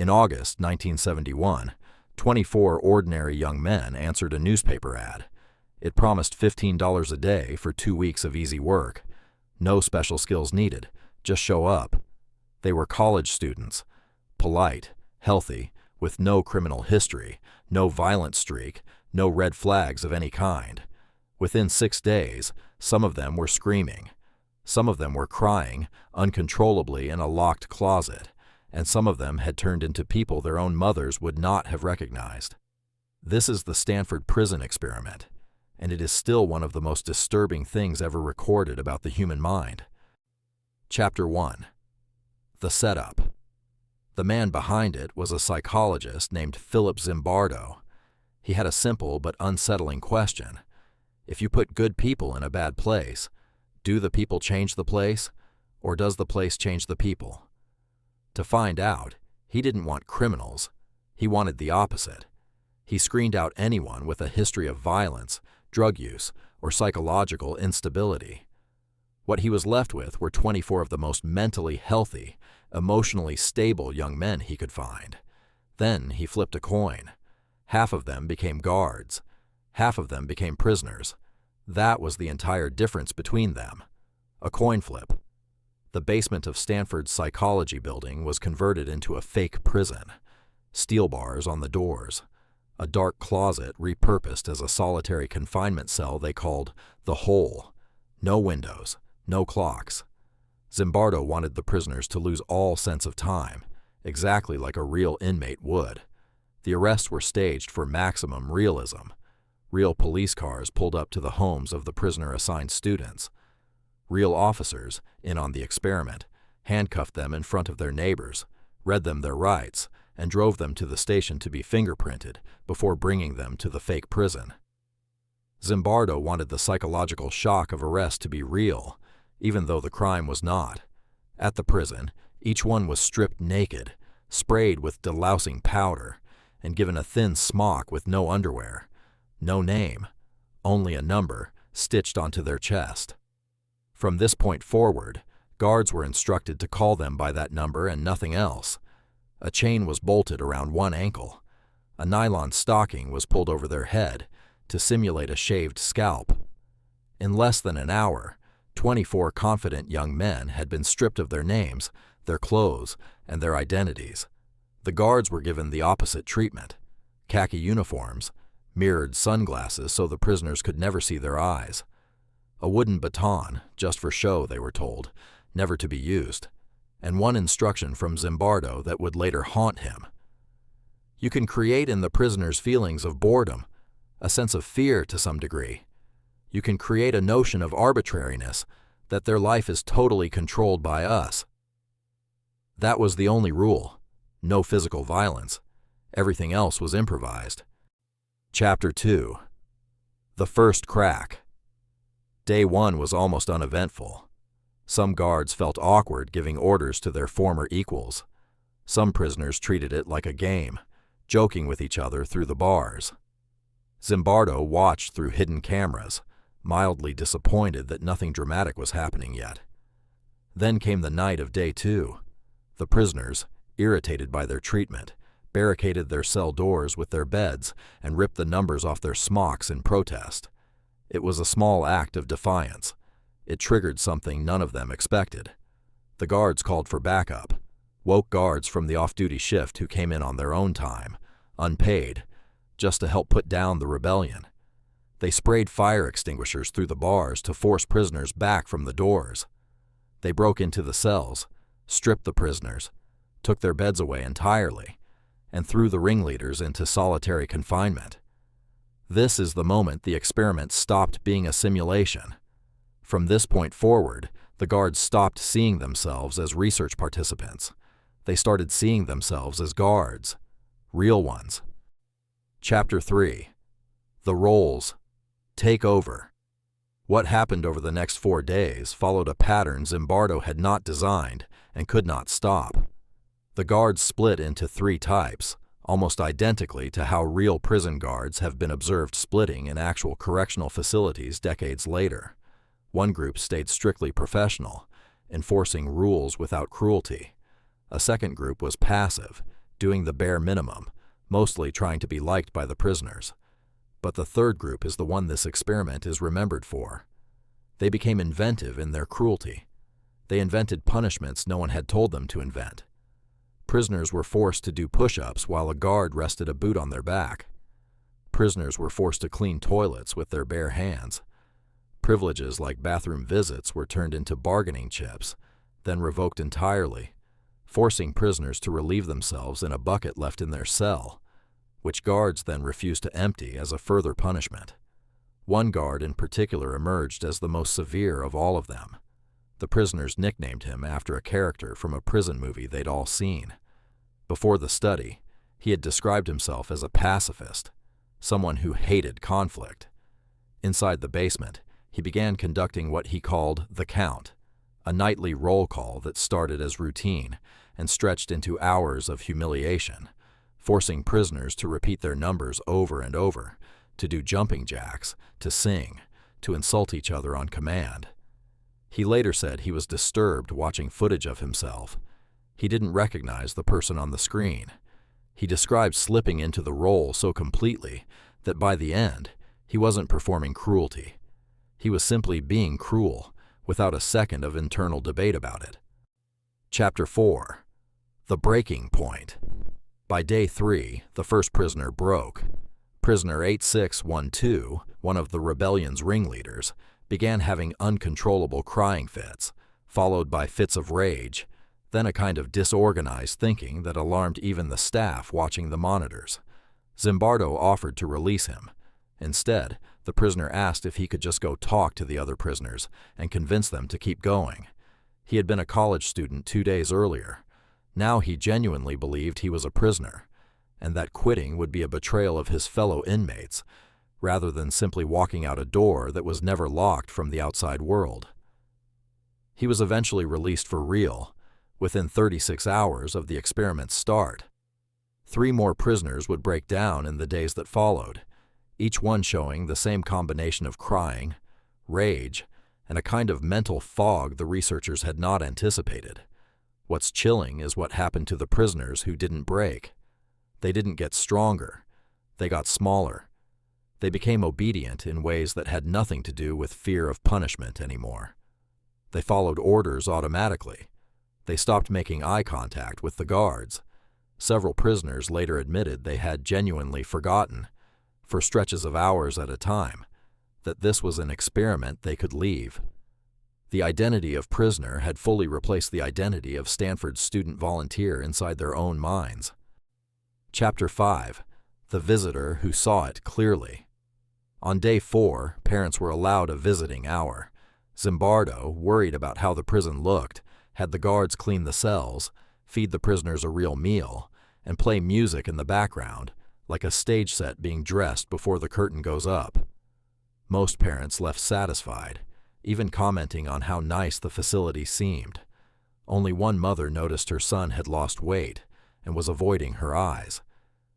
In August 1971, 24 ordinary young men answered a newspaper ad. It promised $15 a day for 2 weeks of easy work. No special skills needed, just show up. They were college students, polite, healthy, with no criminal history, no violent streak, no red flags of any kind. Within 6 days, some of them were screaming. Some of them were crying uncontrollably in a locked closet, and some of them had turned into people their own mothers would not have recognized. This is the Stanford prison experiment, and it is still one of the most disturbing things ever recorded about the human mind. Chapter 1. The Setup. The man behind it was a psychologist named Philip Zimbardo. He had a simple but unsettling question. If you put good people in a bad place, do the people change the place, or does the place change the people? To find out, he didn't want criminals. He wanted the opposite. He screened out anyone with a history of violence, drug use, or psychological instability. What he was left with were 24 of the most mentally healthy, emotionally stable young men he could find. Then he flipped a coin. Half of them became guards. Half of them became prisoners. That was the entire difference between them. A coin flip. The basement of Stanford's psychology building was converted into a fake prison. Steel bars on the doors. A dark closet repurposed as a solitary confinement cell they called the Hole. No windows, no clocks. Zimbardo wanted the prisoners to lose all sense of time, exactly like a real inmate would. The arrests were staged for maximum realism. Real police cars pulled up to the homes of the prisoner-assigned students. Real officers, in on the experiment, handcuffed them in front of their neighbors, read them their rights, and drove them to the station to be fingerprinted before bringing them to the fake prison. Zimbardo wanted the psychological shock of arrest to be real, even though the crime was not. At the prison, each one was stripped naked, sprayed with delousing powder, and given a thin smock with no underwear. No name, only a number stitched onto their chest. From this point forward, guards were instructed to call them by that number and nothing else. A chain was bolted around one ankle. A nylon stocking was pulled over their head to simulate a shaved scalp. In less than an hour, 24 confident young men had been stripped of their names, their clothes, and their identities. The guards were given the opposite treatment: khaki uniforms, mirrored sunglasses so the prisoners could never see their eyes. A wooden baton, just for show, they were told, never to be used, and one instruction from Zimbardo that would later haunt him. You can create in the prisoners feelings of boredom, a sense of fear to some degree. You can create a notion of arbitrariness, that their life is totally controlled by us. That was the only rule. No physical violence. Everything else was improvised. Chapter 2. The First Crack. Day 1 was almost uneventful. Some guards felt awkward giving orders to their former equals. Some prisoners treated it like a game, joking with each other through the bars. Zimbardo watched through hidden cameras, mildly disappointed that nothing dramatic was happening yet. Then came the night of day 2. The prisoners, irritated by their treatment, barricaded their cell doors with their beds and ripped the numbers off their smocks in protest. It was a small act of defiance. It triggered something none of them expected. The guards called for backup, woke guards from the off-duty shift who came in on their own time, unpaid, just to help put down the rebellion. They sprayed fire extinguishers through the bars to force prisoners back from the doors. They broke into the cells, stripped the prisoners, took their beds away entirely, and threw the ringleaders into solitary confinement. This is the moment the experiment stopped being a simulation. From this point forward, the guards stopped seeing themselves as research participants. They started seeing themselves as guards, real ones. Chapter 3. The Roles. Take over. What happened over the next 4 days followed a pattern Zimbardo had not designed and could not stop. The guards split into 3 types, almost identically to how real prison guards have been observed splitting in actual correctional facilities decades later. One group stayed strictly professional, enforcing rules without cruelty. A second group was passive, doing the bare minimum, mostly trying to be liked by the prisoners. But the third group is the one this experiment is remembered for. They became inventive in their cruelty. They invented punishments no one had told them to invent. Prisoners were forced to do push-ups while a guard rested a boot on their back. Prisoners were forced to clean toilets with their bare hands. Privileges like bathroom visits were turned into bargaining chips, then revoked entirely, forcing prisoners to relieve themselves in a bucket left in their cell, which guards then refused to empty as a further punishment. One guard in particular emerged as the most severe of all of them. The prisoners nicknamed him after a character from a prison movie they'd all seen. Before the study, he had described himself as a pacifist, someone who hated conflict. Inside the basement, he began conducting what he called the count, a nightly roll call that started as routine and stretched into hours of humiliation, forcing prisoners to repeat their numbers over and over, to do jumping jacks, to sing, to insult each other on command. He later said he was disturbed watching footage of himself. He didn't recognize the person on the screen. He described slipping into the role so completely that by the end, he wasn't performing cruelty. He was simply being cruel, without a second of internal debate about it. Chapter 4. The Breaking Point. By day 3, the first prisoner broke. Prisoner 8612, one of the rebellion's ringleaders, began having uncontrollable crying fits, followed by fits of rage, then a kind of disorganized thinking that alarmed even the staff watching the monitors. Zimbardo offered to release him. Instead, the prisoner asked if he could just go talk to the other prisoners and convince them to keep going. He had been a college student 2 days earlier. Now he genuinely believed he was a prisoner, and that quitting would be a betrayal of his fellow inmates, rather than simply walking out a door that was never locked from the outside world. He was eventually released for real, within 36 hours of the experiment's start. 3 more prisoners would break down in the days that followed, each one showing the same combination of crying, rage, and a kind of mental fog the researchers had not anticipated. What's chilling is what happened to the prisoners who didn't break. They didn't get stronger. They got smaller. They became obedient in ways that had nothing to do with fear of punishment anymore. They followed orders automatically. They stopped making eye contact with the guards. Several prisoners later admitted they had genuinely forgotten, for stretches of hours at a time, that this was an experiment they could leave. The identity of prisoner had fully replaced the identity of Stanford's student volunteer inside their own minds. Chapter 5. The Visitor Who Saw It Clearly. On day 4, parents were allowed a visiting hour. Zimbardo, worried about how the prison looked, had the guards clean the cells, feed the prisoners a real meal, and play music in the background, like a stage set being dressed before the curtain goes up. Most parents left satisfied, even commenting on how nice the facility seemed. Only one mother noticed her son had lost weight and was avoiding her eyes.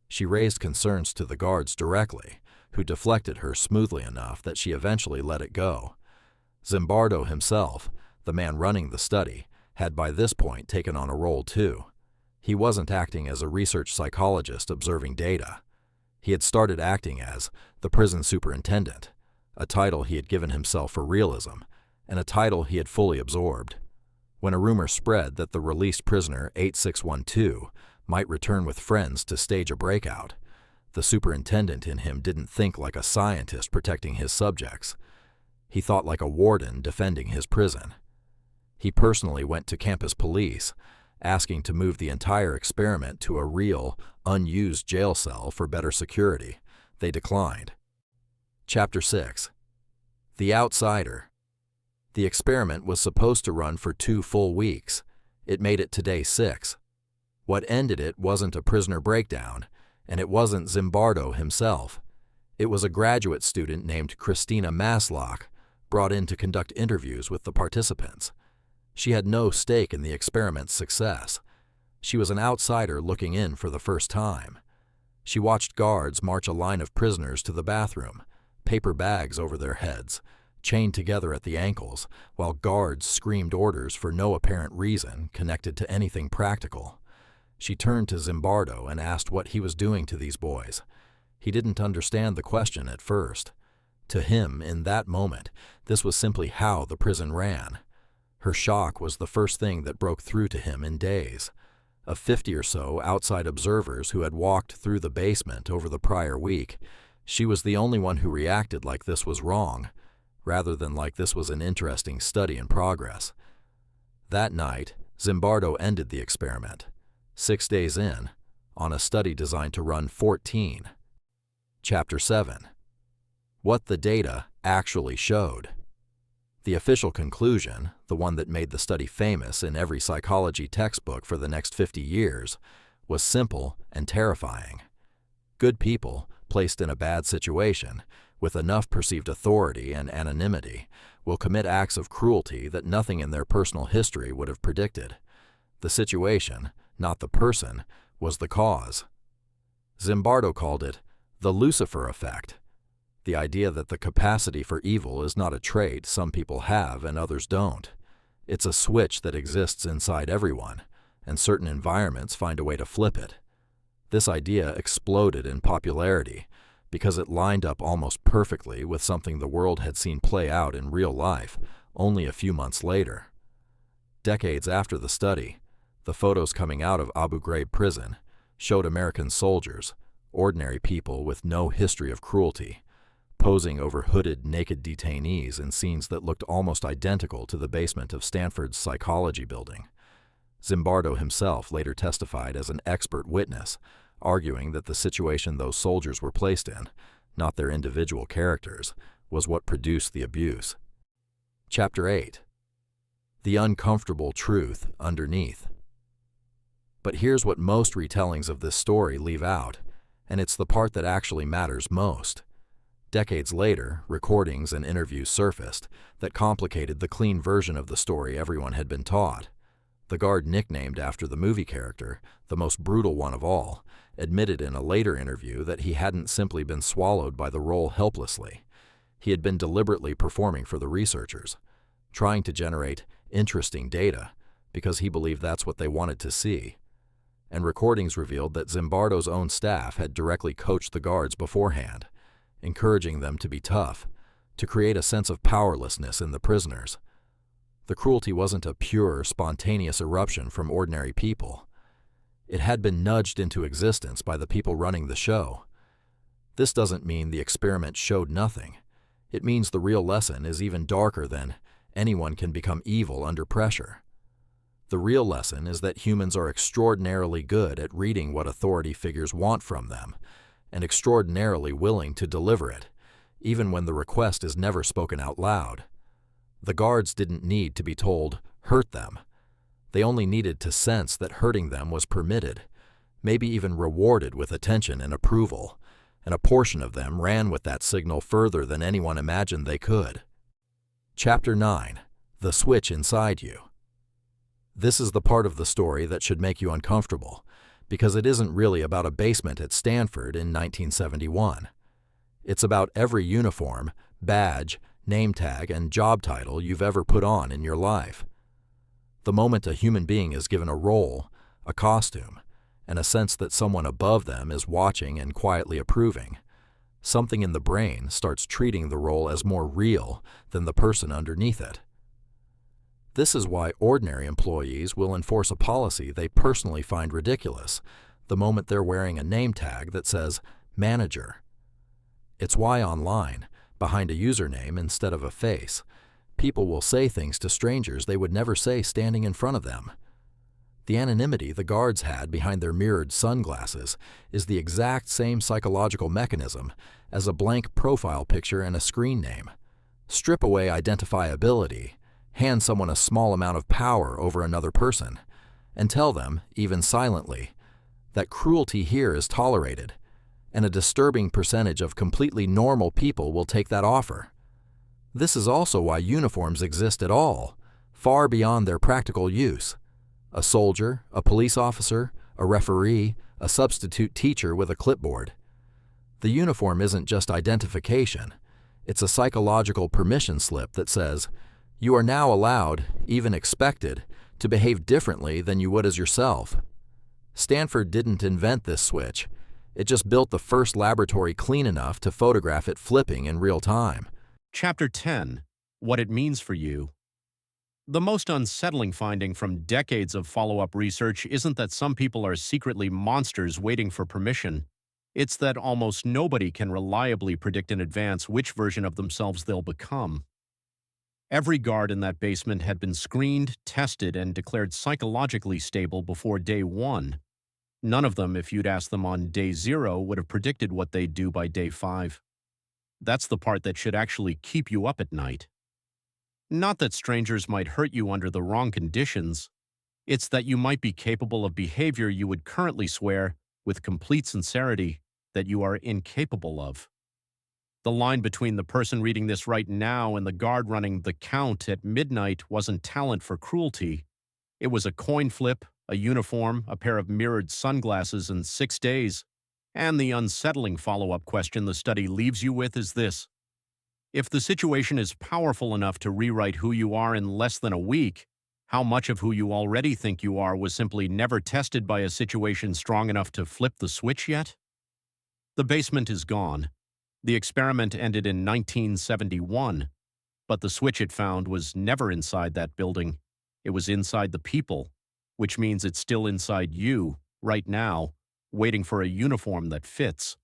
She raised concerns to the guards directly, who deflected her smoothly enough that she eventually let it go. Zimbardo himself, the man running the study, had by this point taken on a role too. He wasn't acting as a research psychologist observing data. He had started acting as the prison superintendent, a title he had given himself for realism, and a title he had fully absorbed. When a rumor spread that the released prisoner 8612 might return with friends to stage a breakout, the superintendent in him didn't think like a scientist protecting his subjects. He thought like a warden defending his prison. He personally went to campus police, asking to move the entire experiment to a real, unused jail cell for better security. They declined. Chapter 6. The Outsider. The experiment was supposed to run for 2 full weeks. It made it to day 6. What ended it wasn't a prisoner breakdown, and it wasn't Zimbardo himself. It was a graduate student named Christina Maslock, brought in to conduct interviews with the participants. She had no stake in the experiment's success. She was an outsider looking in for the first time. She watched guards march a line of prisoners to the bathroom, paper bags over their heads, chained together at the ankles, while guards screamed orders for no apparent reason connected to anything practical. She turned to Zimbardo and asked what he was doing to these boys. He didn't understand the question at first. To him, in that moment, this was simply how the prison ran. Her shock was the first thing that broke through to him in days. Of 50 or so outside observers who had walked through the basement over the prior week, she was the only one who reacted like this was wrong, rather than like this was an interesting study in progress. That night, Zimbardo ended the experiment, 6 days in, on a study designed to run 14. Chapter 7. What the data actually showed. The official conclusion, the one that made the study famous in every psychology textbook for the next 50 years, was simple and terrifying. Good people, placed in a bad situation, with enough perceived authority and anonymity, will commit acts of cruelty that nothing in their personal history would have predicted. The situation, not the person, was the cause. Zimbardo called it the Lucifer effect. The idea that the capacity for evil is not a trait some people have and others don't. It's a switch that exists inside everyone, and certain environments find a way to flip it. This idea exploded in popularity because it lined up almost perfectly with something the world had seen play out in real life only a few months later. Decades after the study, the photos coming out of Abu Ghraib prison showed American soldiers, ordinary people with no history of cruelty, posing over hooded, naked detainees in scenes that looked almost identical to the basement of Stanford's psychology building. Zimbardo himself later testified as an expert witness, arguing that the situation those soldiers were placed in, not their individual characters, was what produced the abuse. Chapter 8. The uncomfortable truth underneath. But here's what most retellings of this story leave out, and it's the part that actually matters most. Decades later, recordings and interviews surfaced that complicated the clean version of the story everyone had been taught. The guard nicknamed after the movie character, the most brutal one of all, admitted in a later interview that he hadn't simply been swallowed by the role helplessly. He had been deliberately performing for the researchers, trying to generate interesting data because he believed that's what they wanted to see. And recordings revealed that Zimbardo's own staff had directly coached the guards beforehand, encouraging them to be tough, to create a sense of powerlessness in the prisoners. The cruelty wasn't a pure, spontaneous eruption from ordinary people. It had been nudged into existence by the people running the show. This doesn't mean the experiment showed nothing. It means the real lesson is even darker than anyone can become evil under pressure. The real lesson is that humans are extraordinarily good at reading what authority figures want from them, and extraordinarily willing to deliver it, even when the request is never spoken out loud. The guards didn't need to be told, "Hurt them." They only needed to sense that hurting them was permitted, maybe even rewarded with attention and approval, and a portion of them ran with that signal further than anyone imagined they could. Chapter 9. The Switch Inside You. This is the part of the story that should make you uncomfortable, because it isn't really about a basement at Stanford in 1971. It's about every uniform, badge, name tag, and job title you've ever put on in your life. The moment a human being is given a role, a costume, and a sense that someone above them is watching and quietly approving, something in the brain starts treating the role as more real than the person underneath it. This is why ordinary employees will enforce a policy they personally find ridiculous the moment they're wearing a name tag that says manager. It's why online, behind a username instead of a face, people will say things to strangers they would never say standing in front of them. The anonymity the guards had behind their mirrored sunglasses is the exact same psychological mechanism as a blank profile picture and a screen name. Strip away identifiability, hand someone a small amount of power over another person, and tell them, even silently, that cruelty here is tolerated, and a disturbing percentage of completely normal people will take that offer. This is also why uniforms exist at all, far beyond their practical use. A soldier, a police officer, a referee, a substitute teacher with a clipboard. The uniform isn't just identification. It's a psychological permission slip that says, you are now allowed, even expected, to behave differently than you would as yourself. Stanford didn't invent this switch. It just built the first laboratory clean enough to photograph it flipping in real time. Chapter 10. What it means for you. The most unsettling finding from decades of follow-up research isn't that some people are secretly monsters waiting for permission. It's that almost nobody can reliably predict in advance which version of themselves they'll become. Every guard in that basement had been screened, tested, and declared psychologically stable before day 1. None of them, if you'd asked them on day 0, would have predicted what they'd do by day 5. That's the part that should actually keep you up at night. Not that strangers might hurt you under the wrong conditions. It's that you might be capable of behavior you would currently swear, with complete sincerity, that you are incapable of. The line between the person reading this right now and the guard running the count at midnight wasn't talent for cruelty. It was a coin flip, a uniform, a pair of mirrored sunglasses, and 6 days. And the unsettling follow-up question the study leaves you with is this: if the situation is powerful enough to rewrite who you are in less than a week, how much of who you already think you are was simply never tested by a situation strong enough to flip the switch yet? The basement is gone. The experiment ended in 1971, but the switch it found was never inside that building. It was inside the people, which means it's still inside you, right now, waiting for a uniform that fits.